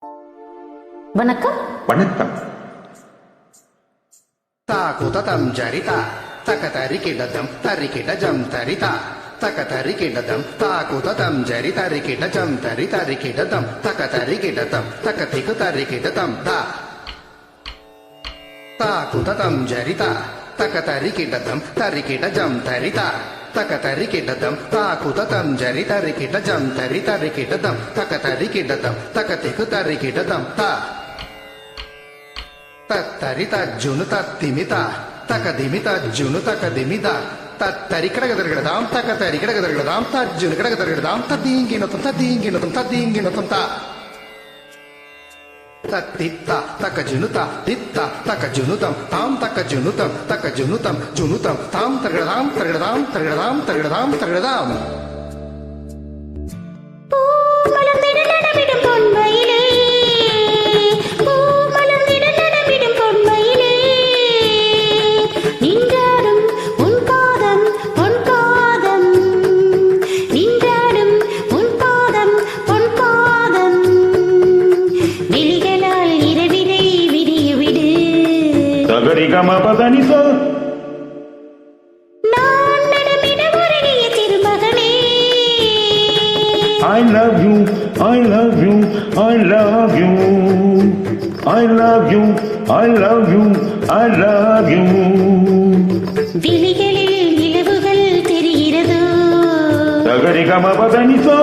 வணக்கம். வணக்கம். தாக்குதம் ஜரிதா தகதரிகிடதம் தரிகிடஜம் தரிதா தகதரிகிடதம் தாக்குதம் ஜரி தரிகிடஜம் தரி தரிகிடதம் தகதரிகிடதம் தகதிகு தரிகிடதம் தா தாக்குதம் ஜரிதா தகதரிகிடதம் தரிகிடஜம் தரிதா தகதரிகிடதம் தாக்குதம் ஜரி தரிகிடஜம் தரி தரிகிடதம் தகதரிகிடதம் தகதிகு தரிகிடதம் தா தத்தரித ஜுனு தத்திமிதா தகதிமித ஜுனு தகதிமிதா தத்தரி கிடகதர்கிடதாம் தகதரி கிடகதர்கிடதாம் தஜ்ஜுனு கிடகதர்கிடதாம் ததீங்கினதம் ததீங்கினதம் ததீங்கினதம் தா தத்தித்தா தகஜுனுதா தித்தா தகஜுனுதம் தாம் தகஜுனுதம் தகஜுனுதம் ஜுனுதம் தாம் தர்கிடதாம் தர்கிடதாம் தர்கிடதாம் தர்கிடதாம் தர்கிடதாம் Padanisha. I love you, I love you, I love you, I love you, I love you, I love you. விழிகளில் நிலவுகள் தெரிகிறதோ சகரிகம பதனிசா.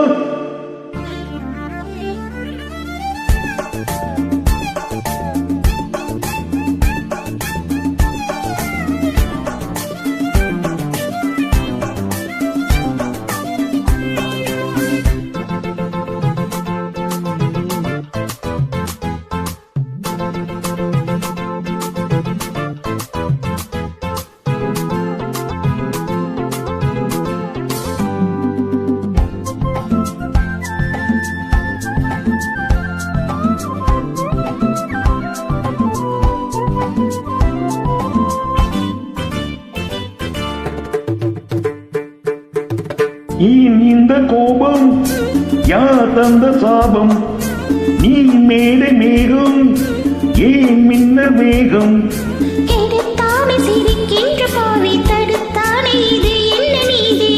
இந்த கோபம் யார் தந்த சாபம்? நீ மேடை மேகம் ஏன் மின்ன வேகம்? எடுத்தானே சிரிக்கின்ற பாவி தடுத்தானே இது என்ன நீதி?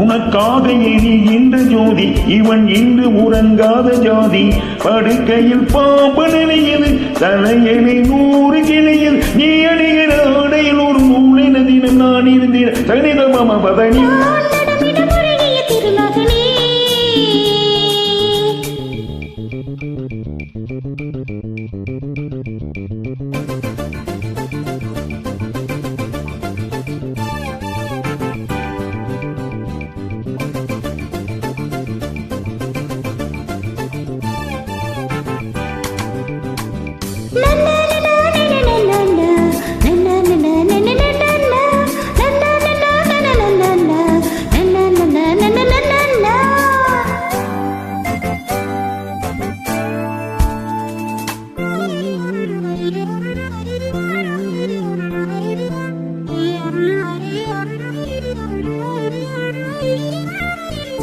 உனக்காக எரிகின்ற ஜோதி இவன் இன்று உறங்காத ஜாதி. படுக்கையில் பாம்பு நிலையது தலையணை 100 கிளையில் நீ அணிகிற ஆடையில் ஒரு மூளை நதினம் நான் இருந்திட தனிதம பதனி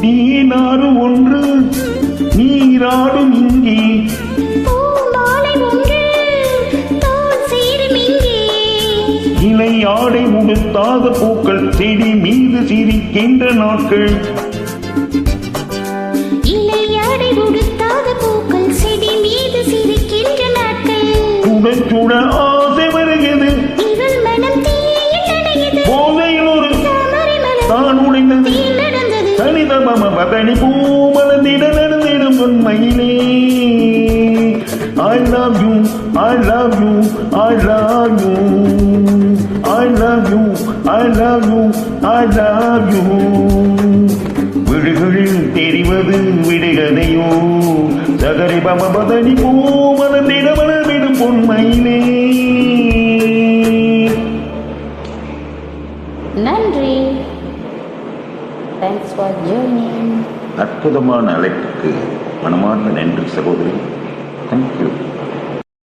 நீனாறு ஒன்று நீராடும் இங்கே இலை ஆடை உடுத்தாத பூக்கள் செடி மீது சிரிக்கின்ற நாட்கள். இலையாடை உடுத்தாத பூக்கள் செடி மீது சிரிக்கின்ற நாட்கள். சுட சுட ஆசை வருகிறது இவள் மனம் தீயில் நனையுது. போதையில் ஒரு தான் உடைந்தது தனிதம பதனி பூமலந்திட நடந்திடும் உண்மையிலே. I love you, I love you, I love you, I love you, I love you, I love you. விடுகளில் தெரிவது விடுகதையோ சகரி பம பதனி பூமலந்திட மலர்விடும் பொன்மையிலே. நன்றி. Thanks for joining. அற்புதமான அழைப்புக்கு மனமார்ந்த நன்றி சகோதரி. Thank you.